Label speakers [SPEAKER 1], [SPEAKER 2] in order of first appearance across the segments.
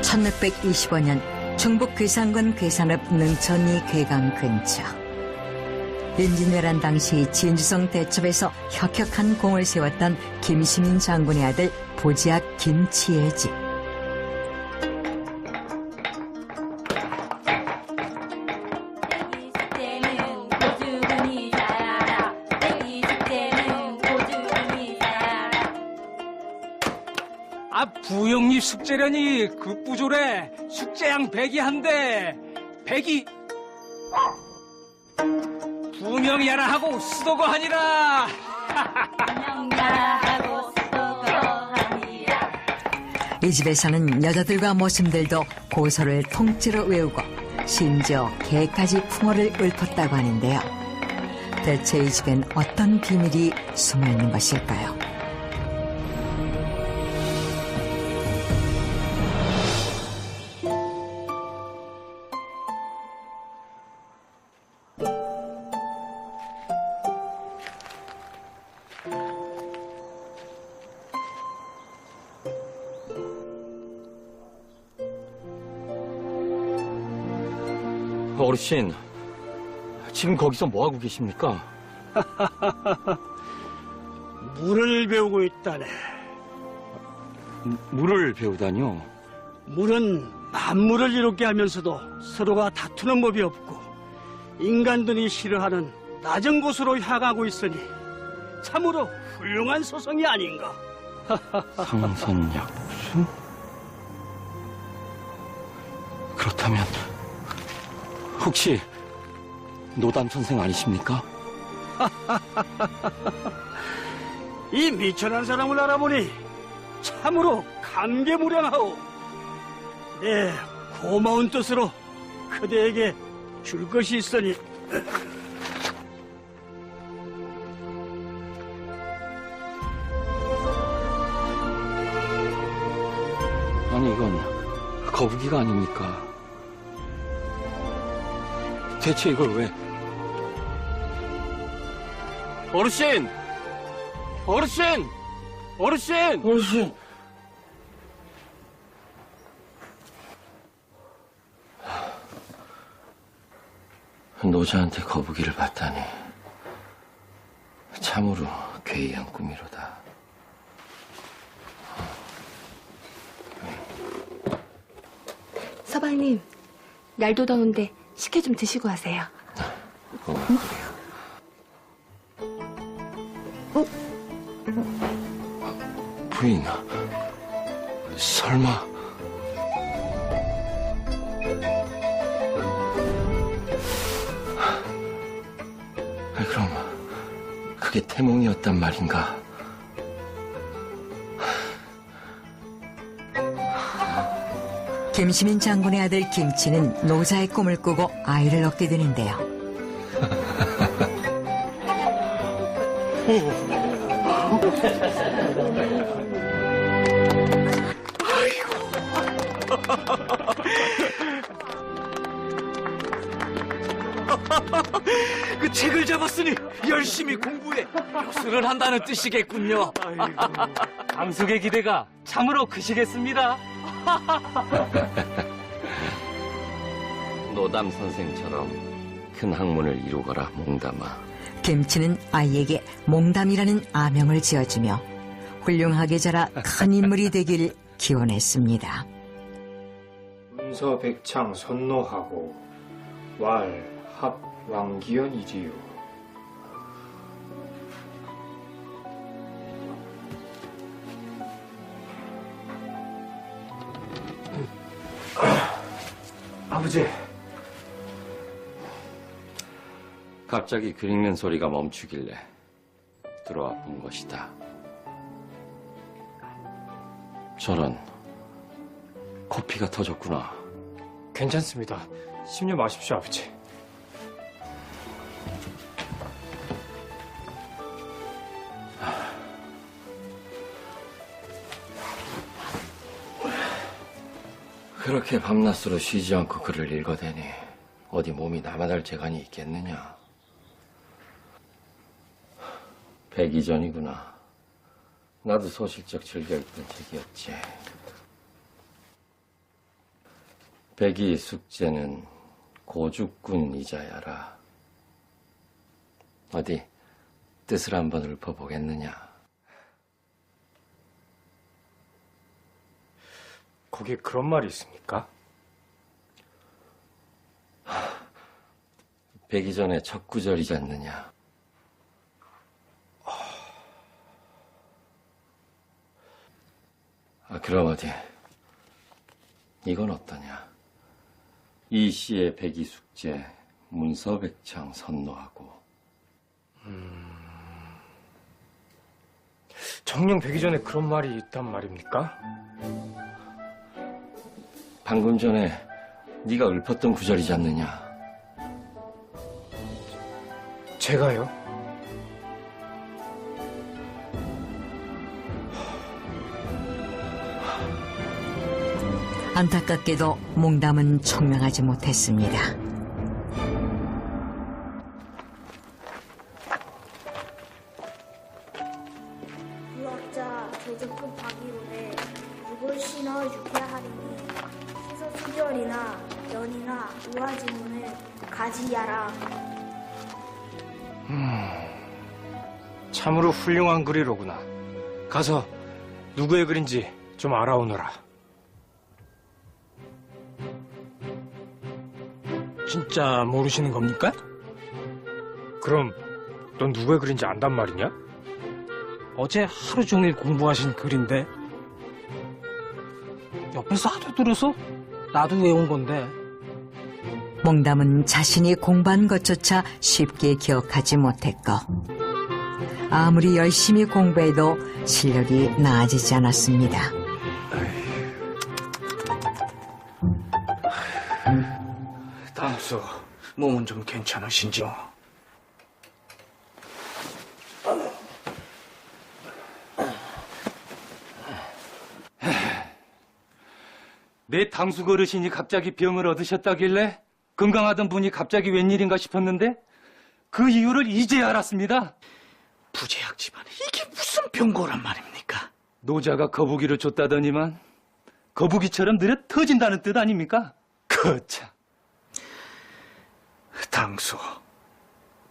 [SPEAKER 1] (1625년) 충북 괴산군 괴산읍 능천리 괴강 근처. 임진왜란 당시 진주성 대첩에서 혁혁한 공을 세웠던 김시민 장군의 아들 보지학 김치의 집.
[SPEAKER 2] 부영리 숙제려니 그 뿌졸에 숙제양 백이 한대. 백이 부명야라 하고 수도거 하니라.
[SPEAKER 1] 이 집에서는 여자들과 모심들도 고서를 통째로 외우고 심지어 개까지 풍어를 읊었다고 하는데요. 대체 이 집엔 어떤 비밀이 숨어있는 것일까요?
[SPEAKER 3] 어르신, 지금 거기서 뭐하고 계십니까?
[SPEAKER 4] 물을 배우고 있다네.
[SPEAKER 3] 물을 배우다니요?
[SPEAKER 4] 물은 만물을 이롭게 하면서도 서로가 다투는 법이 없고 인간들이 싫어하는 낮은 곳으로 향하고 있으니 참으로 훌륭한 소성이 아닌가.
[SPEAKER 3] 상선약수? 그렇다면 혹시 노담 선생 아니십니까?
[SPEAKER 4] 이 미천한 사람을 알아보니 참으로 감개무량하오. 내 고마운 뜻으로 그대에게 줄 것이 있으니
[SPEAKER 3] 아니, 이건 거북이가 아닙니까? 대체 이걸 왜? 어르신! 어르신! 어르신! 어르신! 노자한테 거북이를 봤다니 참으로 괴이한 꿈이로다.
[SPEAKER 5] 서방님, 날도 더운데 식혜 좀 드시고 하세요.
[SPEAKER 3] 부인, 설마 그럼 그게 태몽이었단 말인가?
[SPEAKER 1] 김시민 장군의 아들 김치는 노자의 꿈을 꾸고 아이를 얻게 되는데요.
[SPEAKER 2] 그 책을 잡았으니 열심히 공부해 교수를 한다는 뜻이겠군요. 강숙의 기대가 참으로 크시겠습니다.
[SPEAKER 3] 노담 선생처럼 큰 학문을 이루거라, 몽담아.
[SPEAKER 1] 김치는 아이에게 몽담이라는 아명을 지어주며 훌륭하게 자라 큰 인물이 되길 기원했습니다.
[SPEAKER 6] 문서백창 선노하고 왈, 합, 왕기현이지요. 아버지.
[SPEAKER 3] 갑자기 글 읽는 소리가 멈추길래 들어와 본 것이다. 저런, 코피가 터졌구나.
[SPEAKER 6] 괜찮습니다. 심려 마십시오, 아버지.
[SPEAKER 3] 그렇게 밤낮으로 쉬지 않고 글을 읽어대니 어디 몸이 남아날 재간이 있겠느냐. 백이 전이구나. 나도 소실적 즐겨 읽던 책이었지. 백이 숙제는 고죽군 이자야라. 어디 뜻을 한번 읊어보겠느냐.
[SPEAKER 6] 거기에 그런 말이 있습니까?
[SPEAKER 3] 백이 전의 첫 구절이지 않느냐. 그럼 어디 이건 어떠냐. 이 시의 백이 숙제 문서백창 선노하고.
[SPEAKER 6] 정령 백이 전에 그런 말이 있단 말입니까?
[SPEAKER 3] 방금 전에 네가 읊었던 구절이지 않느냐.
[SPEAKER 6] 제가요?
[SPEAKER 1] 안타깝게도 몽담은 총명하지 못했습니다.
[SPEAKER 7] 유학자 조정급 박이론에 육을 신어 유쾌하리니 시서 수절이나 연이나 우화지문을 가지야라.
[SPEAKER 6] 참으로 훌륭한 글이로구나. 가서 누구의 글인지 좀 알아오너라.
[SPEAKER 8] 진짜 모르시는 겁니까?
[SPEAKER 6] 그럼 넌 누구의 글인지 안단 말이냐?
[SPEAKER 8] 어제 하루 종일 공부하신 글인데 옆에서 하도 들어서 나도 외운 건데
[SPEAKER 1] 몽담은 자신이 공부한 것조차 쉽게 기억하지 못했고 아무리 열심히 공부해도 실력이 나아지지 않았습니다.
[SPEAKER 4] 당수, 몸은 좀 괜찮으신지요?
[SPEAKER 2] 내 당숙 어르신이 갑자기 병을 얻으셨다길래 건강하던 분이 갑자기 웬일인가 싶었는데 그 이유를 이제 알았습니다.
[SPEAKER 4] 부재학 집안에 이게 무슨 병고란 말입니까?
[SPEAKER 2] 노자가 거북이를 줬다더니만 거북이처럼 느려 터진다는 뜻 아닙니까? 거참.
[SPEAKER 4] 당수,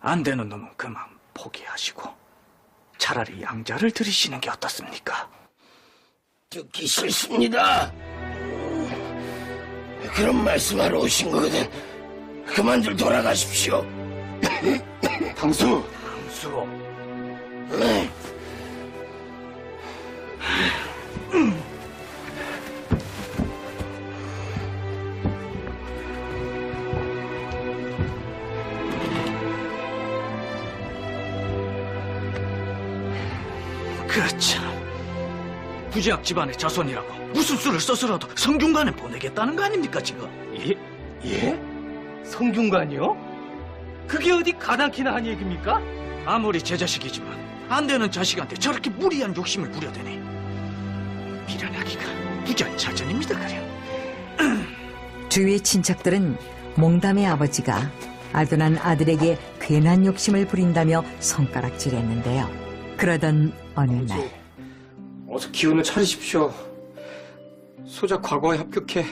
[SPEAKER 4] 안 되는 놈은 그만 포기하시고 차라리 양자를 들이시는 게 어떻습니까?
[SPEAKER 3] 듣기 싫습니다. 그런 말씀하러 오신 거거든. 그만들 돌아가십시오. 당수.
[SPEAKER 4] 당수, 그참 부재학 집안의 자손이라고 무슨 수를 써서라도 성균관에 보내겠다는 거 아닙니까 지금?
[SPEAKER 2] 예? 성균관이요? 그게 어디 가당키나 한 얘기입니까?
[SPEAKER 4] 아무리 제 자식이지만 안 되는 자식한테 저렇게 무리한 욕심을 부려대니 미련하기가 부전자전입니다 그래.
[SPEAKER 1] 주위 친척들은 몽담의 아버지가 아둔한 아들에게 괜한 욕심을 부린다며 손가락질했는데요. 그러던 어느 날
[SPEAKER 6] 어서 기운을 차리십시오. 소자 과거에 합격해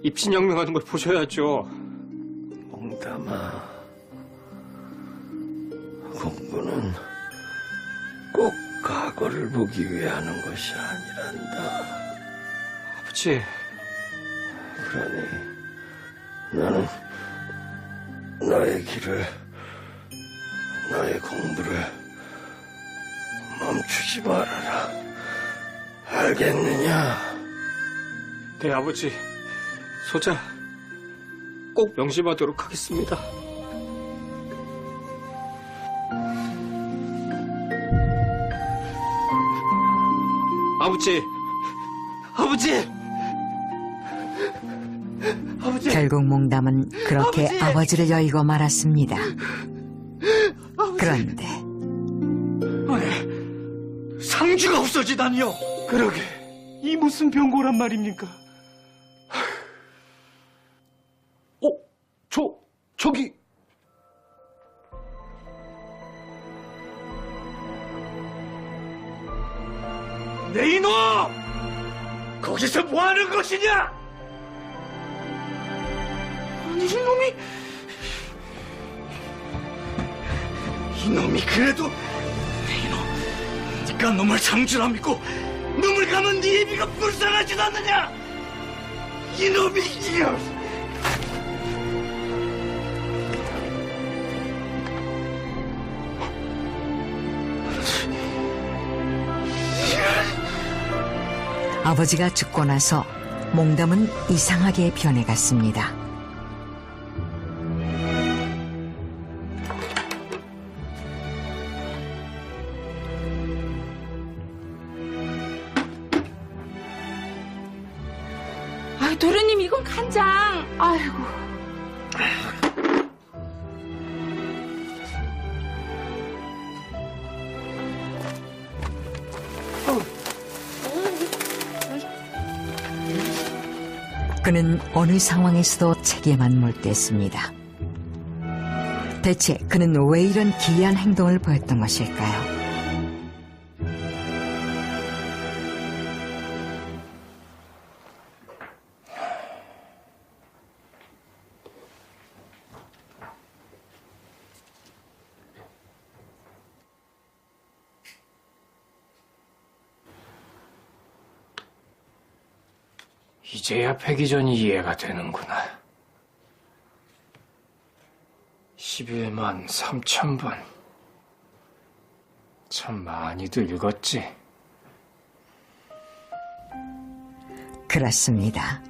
[SPEAKER 6] 입신양명하는 걸 보셔야죠.
[SPEAKER 3] 몽담아, 공부는 꼭 과거를 보기 위해 하는 것이 아니란다.
[SPEAKER 6] 아버지,
[SPEAKER 3] 그러니 나는 너의 길을, 너의 공부를 멈추지 말아라. 알겠느냐?
[SPEAKER 6] 네 아버지, 소자 꼭 명심하도록 하겠습니다. 아버지, 아버지, 아버지.
[SPEAKER 1] 결국 몽담은 그렇게 아버지를 여의고 말았습니다. 그런데
[SPEAKER 4] 아니, 상주가 없어지다니요.
[SPEAKER 2] 그러게 이 무슨 병고란 말입니까? 아휴,
[SPEAKER 3] 저기
[SPEAKER 2] 내 이놈! 거기서 뭐 하는 것이냐?
[SPEAKER 4] 아니, 이놈이 그래도 네가 놈을 장주라 믿고 놈을 가면 네 애비가 불쌍하지도 않느냐? 이놈이
[SPEAKER 1] 아버지가 죽고 나서 몽담은 이상하게 변해갔습니다.
[SPEAKER 5] 아이, 도련님, 이건 간장. 아이고.
[SPEAKER 1] 그는 어느 상황에서도 책에만 몰두했습니다. 대체 그는 왜 이런 기이한 행동을 보였던 것일까요?
[SPEAKER 6] 이제야 패기전이 이해가 되는구나. 11만 3천 번. 참 많이도 읽었지.
[SPEAKER 1] 그렇습니다.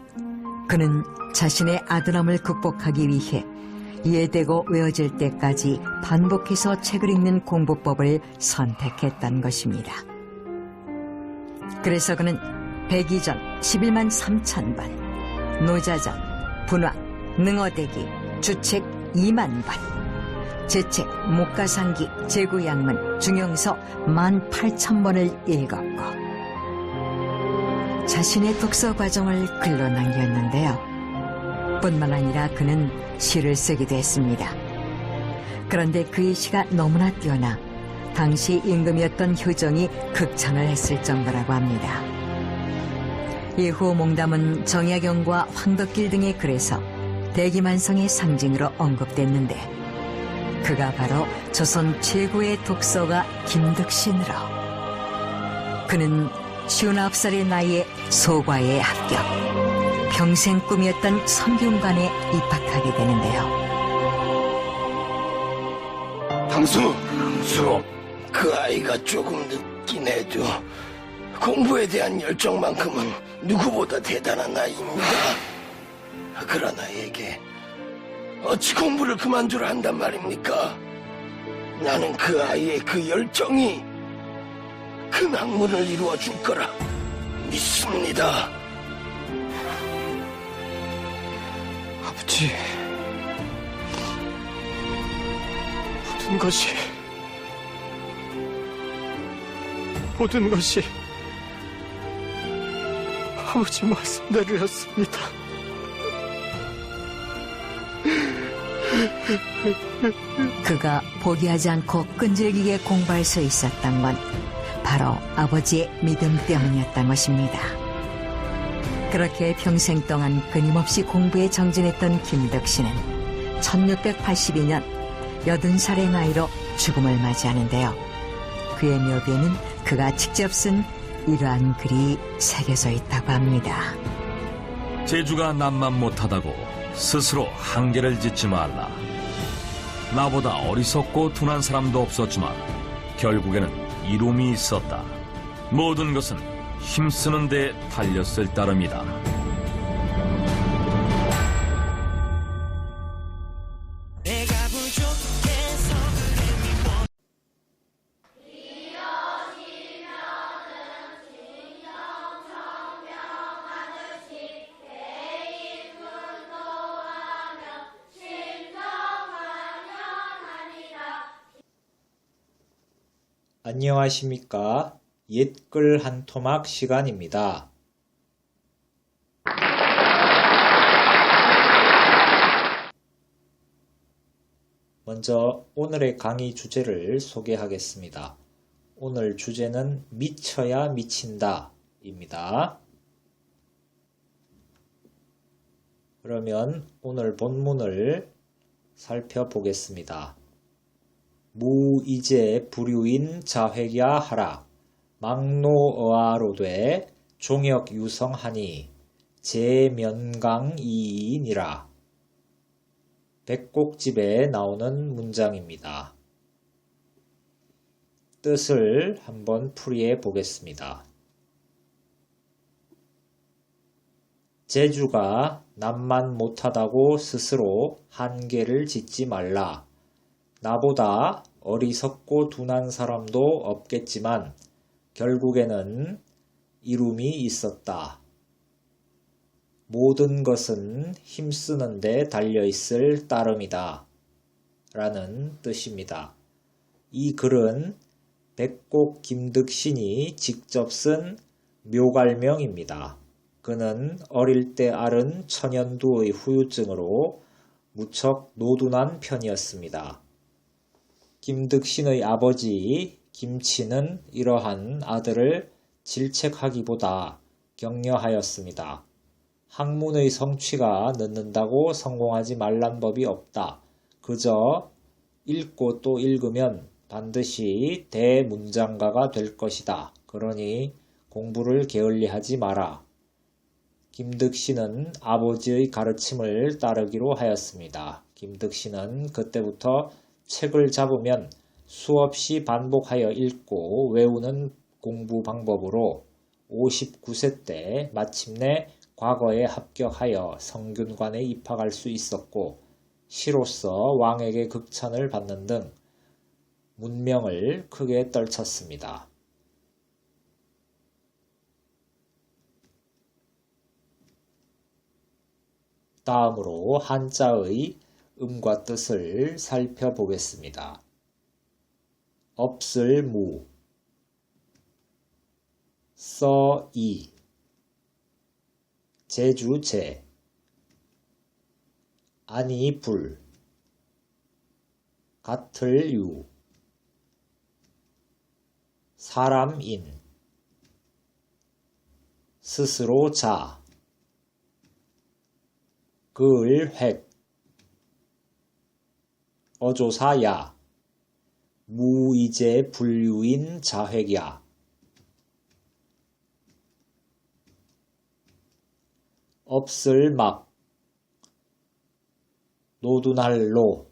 [SPEAKER 1] 그는 자신의 아들함을 극복하기 위해 이해되고 외워질 때까지 반복해서 책을 읽는 공부법을 선택했던 것입니다. 그래서 그는 백이전 11만 3천 번, 노자전, 분화, 능어대기, 주책 2만 번, 제책, 목가상기, 제구양문, 중용서 18,000번을 읽었고 자신의 독서 과정을 글로 남겼는데요. 뿐만 아니라 그는 시를 쓰기도 했습니다. 그런데 그의 시가 너무나 뛰어나 당시 임금이었던 효정이 극찬을 했을 정도라고 합니다. 이후 몽담은 정약용과 황덕길 등의 글에서 대기만성의 상징으로 언급됐는데 그가 바로 조선 최고의 독서가 김덕신으로 그는 59살의 나이에 소과에 합격, 평생 꿈이었던 성균관에 입학하게 되는데요.
[SPEAKER 3] 당수 그 아이가 조금 늦긴 해도 공부에 대한 열정만큼은 누구보다 대단한 아이입니다. 그런 아이에게 어찌 공부를 그만두라 한단 말입니까? 나는 그 아이의 그 열정이 큰 학문을 이루어 줄 거라 믿습니다.
[SPEAKER 6] 아버지, 모든 것이 아버지 말씀대로였습니다.
[SPEAKER 1] 그가 포기하지 않고 끈질기게 공부할 수 있었던 건 바로 아버지의 믿음 때문이었던 것입니다. 그렇게 평생 동안 끊임없이 공부에 정진했던 김덕신은 1682년 80살의 나이로 죽음을 맞이하는데요. 그의 묘비에는 그가 직접 쓴 이러한 글이 새겨져 있다고 합니다.
[SPEAKER 9] 제주가 남만 못하다고 스스로 한계를 짓지 말라. 나보다 어리석고 둔한 사람도 없었지만 결국에는 이룸이 있었다. 모든 것은 힘쓰는 데 달렸을 따름이다.
[SPEAKER 10] 안녕하십니까. 옛글 한 토막 시간입니다. 먼저 오늘의 강의 주제를 소개하겠습니다. 오늘 주제는 미쳐야 미친다 입니다. 그러면 오늘 본문을 살펴보겠습니다. 무이제 불유인 자회야 하라. 막노어아로되 종역유성하니 제면강이이니라. 백곡집에 나오는 문장입니다. 뜻을 한번 풀이해 보겠습니다. 제주가 남만 못하다고 스스로 한계를 짓지 말라. 나보다 어리석고 둔한 사람도 없겠지만 결국에는 이룸이 있었다. 모든 것은 힘쓰는 데 달려있을 따름이다. 라는 뜻입니다. 이 글은 백곡 김득신이 직접 쓴 묘갈명입니다. 그는 어릴 때 앓은 천연두의 후유증으로 무척 노둔한 편이었습니다. 김득신의 아버지 김치는 이러한 아들을 질책하기보다 격려하였습니다. 학문의 성취가 늦는다고 성공하지 말란 법이 없다. 그저 읽고 또 읽으면 반드시 대문장가가 될 것이다. 그러니 공부를 게을리하지 마라. 김득신은 아버지의 가르침을 따르기로 하였습니다. 김득신은 그때부터 책을 잡으면 수없이 반복하여 읽고 외우는 공부 방법으로 59세 때 마침내 과거에 합격하여 성균관에 입학할 수 있었고 시로서 왕에게 극찬을 받는 등 문명을 크게 떨쳤습니다. 다음으로 한자의 음과 뜻을 살펴보겠습니다. 없을무, 써이, 제주제, 아니불, 같을유, 사람인, 스스로자, 그을획, 어조사야, 무이제 불유인 자획야, 없을막, 노둔할로,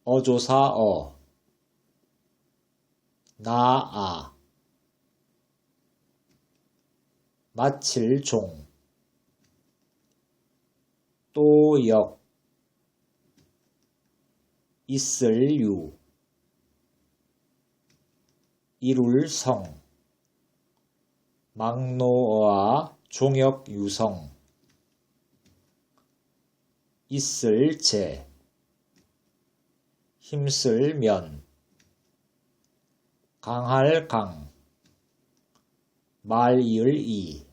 [SPEAKER 10] 어조사어, 나아, 마칠종, 또역, 있을유, 이룰성, 막노어와 종역유성, 있을제, 힘쓸면, 강할강, 말이을이,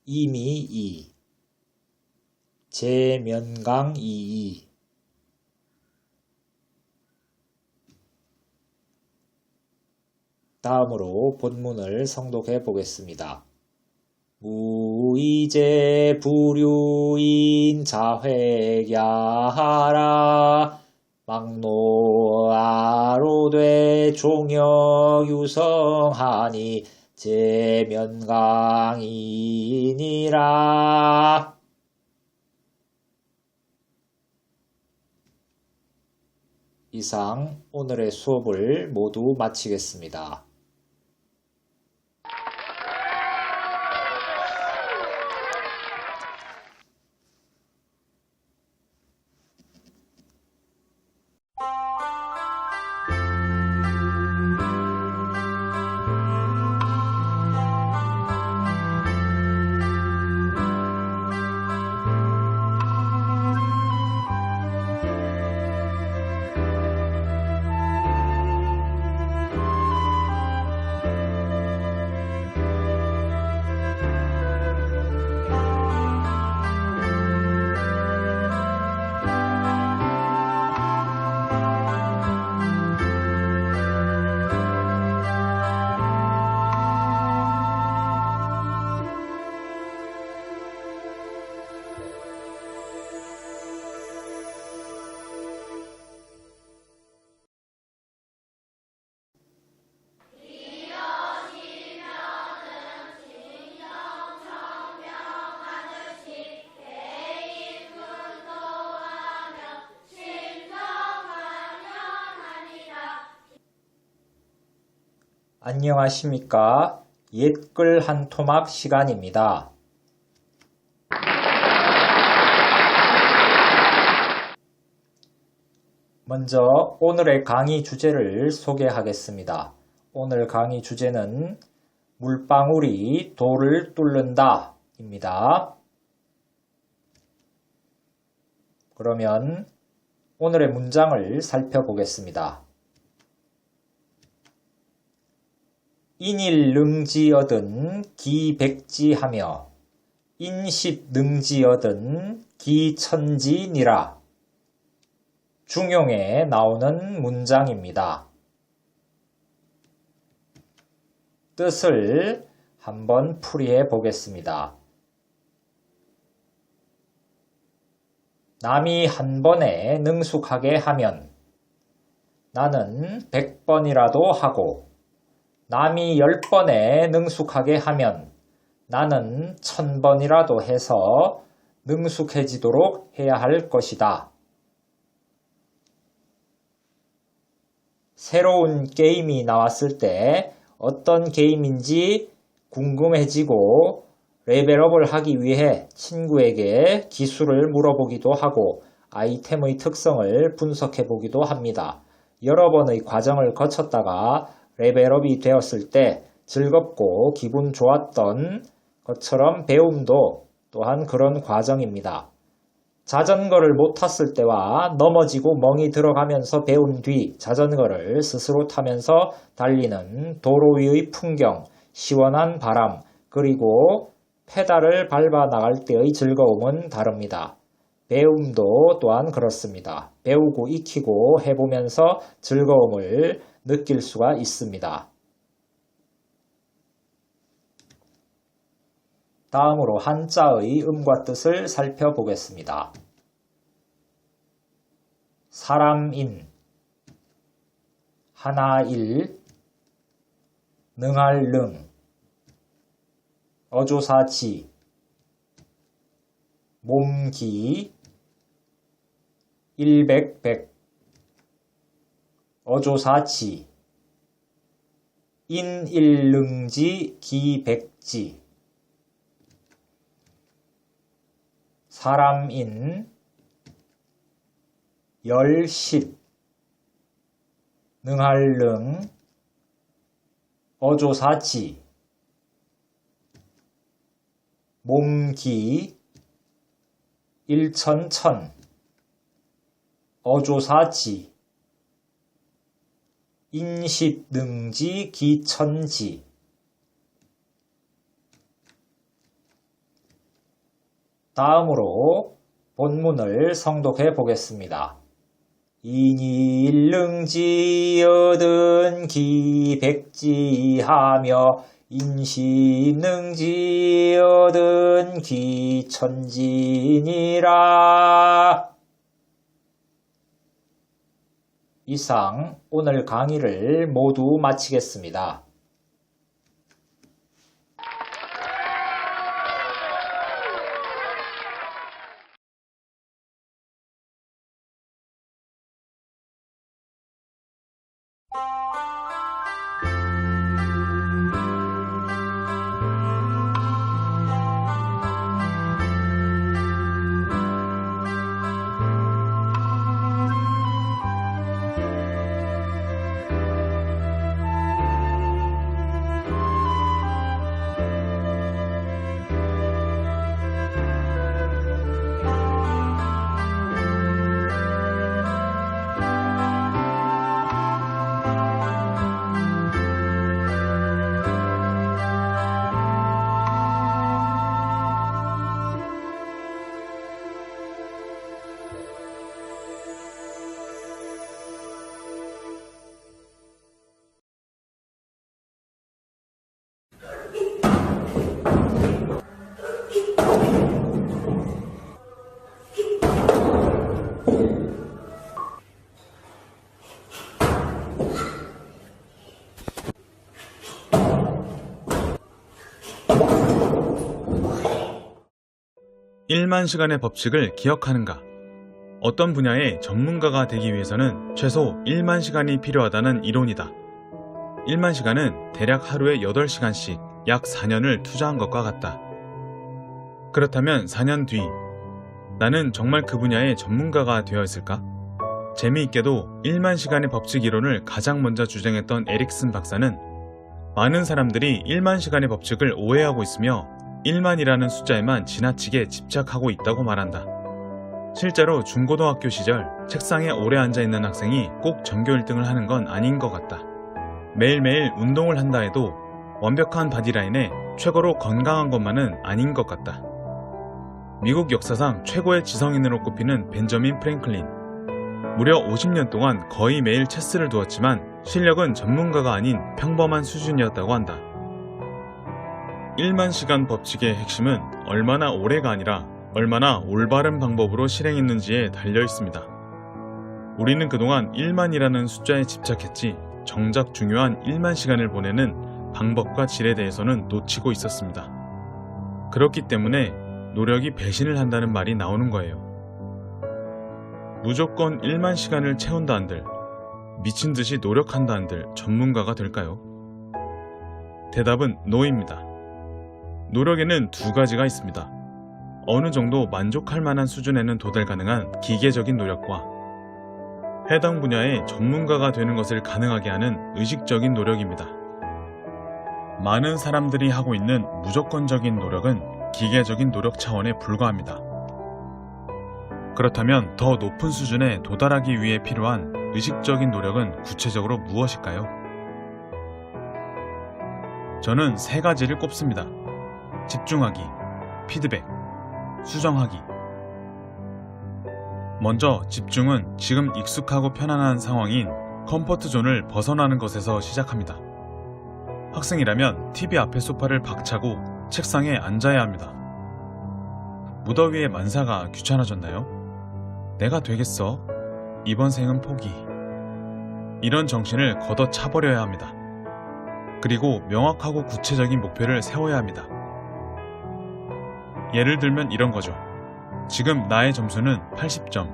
[SPEAKER 10] 이미이, 제면강이이. 다음으로 본문을 성독해 보겠습니다. 무이제 불유인 자획야하라. 막노아로되 종역유성하니 제면강이니라. 이상 오늘의 수업을 모두 마치겠습니다. 안녕하십니까? 옛글 한 토막 시간입니다. 먼저 오늘의 강의 주제를 소개하겠습니다. 오늘 강의 주제는 물방울이 돌을 뚫는다 입니다. 그러면 오늘의 문장을 살펴보겠습니다. 인일능지어든 기백지하며 인십능지어든 기천지니라. 중용에 나오는 문장입니다. 뜻을 한번 풀이해 보겠습니다. 남이 한 번에 능숙하게 하면 나는 100번이라도 하고, 남이 10번에 능숙하게 하면 나는 1000번이라도 해서 능숙해지도록 해야 할 것이다. 새로운 게임이 나왔을 때 어떤 게임인지 궁금해지고 레벨업을 하기 위해 친구에게 기술을 물어보기도 하고 아이템의 특성을 분석해 보기도 합니다. 여러 번의 과정을 거쳤다가 레벨업이 되었을 때 즐겁고 기분 좋았던 것처럼 배움도 또한 그런 과정입니다. 자전거를 못 탔을 때와 넘어지고 멍이 들어가면서 배운 뒤 자전거를 스스로 타면서 달리는 도로 위의 풍경, 시원한 바람, 그리고 페달을 밟아 나갈 때의 즐거움은 다릅니다. 배움도 또한 그렇습니다. 배우고 익히고 해보면서 즐거움을 느낄 수가 있습니다. 다음으로 한자의 음과 뜻을 살펴보겠습니다. 사람인, 하나일, 능할 능, 어조사지, 몸기, 일백백, 어조사지, 인일능지 기백지, 사람인, 열십, 능할 능, 어조사지, 몸기, 일천천, 어조사지, 인십능지 기천지. 다음으로 본문을 성독해 보겠습니다. 인일능지어든 기백지하며 인십능지어든 기천지니라. 이상 오늘 강의를 모두 마치겠습니다.
[SPEAKER 11] (1만) 시간의 법칙을 기억하는가? 어떤 분야의 전문가가 되기 위해서는 최소 1만 시간이 필요하다는 이론이다. 1만 시간은 대략 하루에 8시간씩 약 4년을 투자한 것과 같다. 그렇다면 4년 뒤 나는 정말 그 분야의 전문가가 되어 있을까? 재미있게도 1만 시간의 법칙 이론을 가장 먼저 주장했던 에릭슨 박사는 많은 사람들이 1만 시간의 법칙을 오해하고 있으며 1만이라는 숫자에만 지나치게 집착하고 있다고 말한다. 실제로 중고등학교 시절 책상에 오래 앉아있는 학생이 꼭 전교 1등을 하는 건 아닌 것 같다. 매일매일 운동을 한다 해도 완벽한 바디라인에 최고로 건강한 것만은 아닌 것 같다. 미국 역사상 최고의 지성인으로 꼽히는 벤저민 프랭클린. 무려 50년 동안 거의 매일 체스를 두었지만 실력은 전문가가 아닌 평범한 수준이었다고 한다. 1만 시간 법칙의 핵심은 얼마나 오래가 아니라 얼마나 올바른 방법으로 실행했는지에 달려 있습니다. 우리는 그동안 1만이라는 숫자에 집착했지 정작 중요한 1만 시간을 보내는 방법과 질에 대해서는 놓치고 있었습니다. 그렇기 때문에 노력이 배신을 한다는 말이 나오는 거예요. 무조건 1만 시간을 채운다 한들, 미친 듯이 노력한다 한들 전문가가 될까요? 대답은 노입니다. 노력에는 두 가지가 있습니다. 어느 정도 만족할 만한 수준에는 도달 가능한 기계적인 노력과 해당 분야의 전문가가 되는 것을 가능하게 하는 의식적인 노력입니다. 많은 사람들이 하고 있는 무조건적인 노력은 기계적인 노력 차원에 불과합니다. 그렇다면 더 높은 수준에 도달하기 위해 필요한 의식적인 노력은 구체적으로 무엇일까요? 저는 세 가지를 꼽습니다. 집중하기, 피드백, 수정하기. 먼저 집중은 지금 익숙하고 편안한 상황인 컴포트 존을 벗어나는 것에서 시작합니다. 학생이라면 TV 앞에 소파를 박차고 책상에 앉아야 합니다. 무더위에 만사가 귀찮아졌나요? 내가 되겠어? 이번 생은 포기. 이런 정신을 걷어차버려야 합니다. 그리고 명확하고 구체적인 목표를 세워야 합니다. 예를 들면 이런 거죠. 지금 나의 점수는 80점.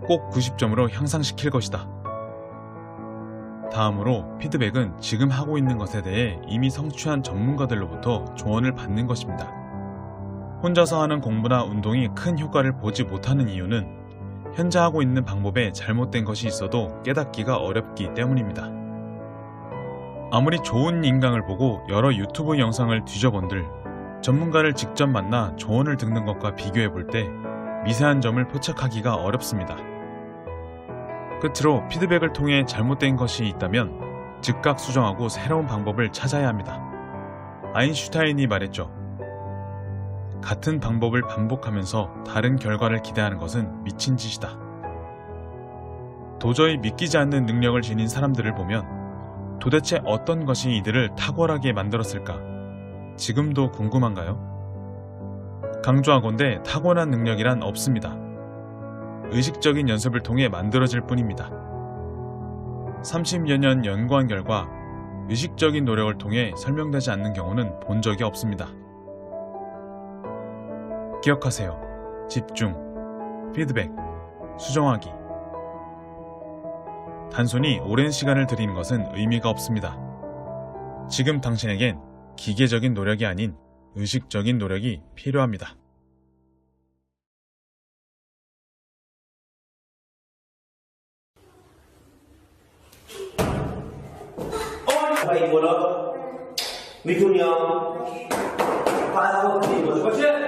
[SPEAKER 11] 꼭 90점으로 향상시킬 것이다. 다음으로 피드백은 지금 하고 있는 것에 대해 이미 성취한 전문가들로부터 조언을 받는 것입니다. 혼자서 하는 공부나 운동이 큰 효과를 보지 못하는 이유는 현재 하고 있는 방법에 잘못된 것이 있어도 깨닫기가 어렵기 때문입니다. 아무리 좋은 인강을 보고 여러 유튜브 영상을 뒤져본들 전문가를 직접 만나 조언을 듣는 것과 비교해 볼 때 미세한 점을 포착하기가 어렵습니다. 끝으로 피드백을 통해 잘못된 것이 있다면 즉각 수정하고 새로운 방법을 찾아야 합니다. 아인슈타인이 말했죠. 같은 방법을 반복하면서 다른 결과를 기대하는 것은 미친 짓이다. 도저히 믿기지 않는 능력을 지닌 사람들을 보면 도대체 어떤 것이 이들을 탁월하게 만들었을까? 지금도 궁금한가요? 강조하건대 타고난 능력이란 없습니다. 의식적인 연습을 통해 만들어질 뿐입니다. 30여 년 연구한 결과 의식적인 노력을 통해 설명되지 않는 경우는 본 적이 없습니다. 기억하세요. 집중, 피드백, 수정하기. 단순히 오랜 시간을 들이는 것은 의미가 없습니다. 지금 당신에겐 기계적인 노력이 아닌 의식적인 노력이 필요합니다.
[SPEAKER 12] Baik, bola. Mikunya. Pas aku di bos.